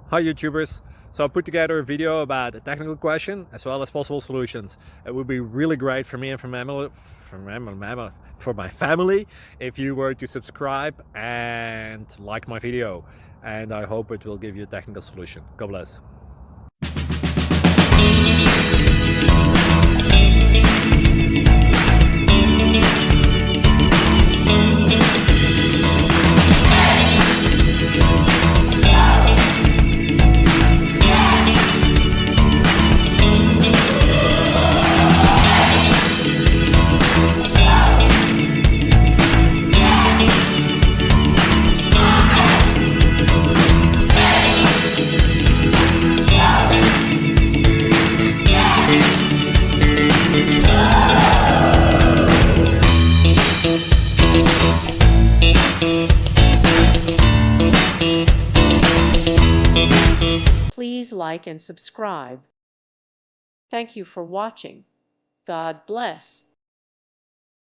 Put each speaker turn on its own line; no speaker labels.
Hi YouTubers! So I put together a video about a technical question as well as possible solutions. It would be really great for me and for my family if you were to subscribe and like my video, and I hope it will give you a technical solution. God bless.
Please like and subscribe. Thank you for watching. God bless.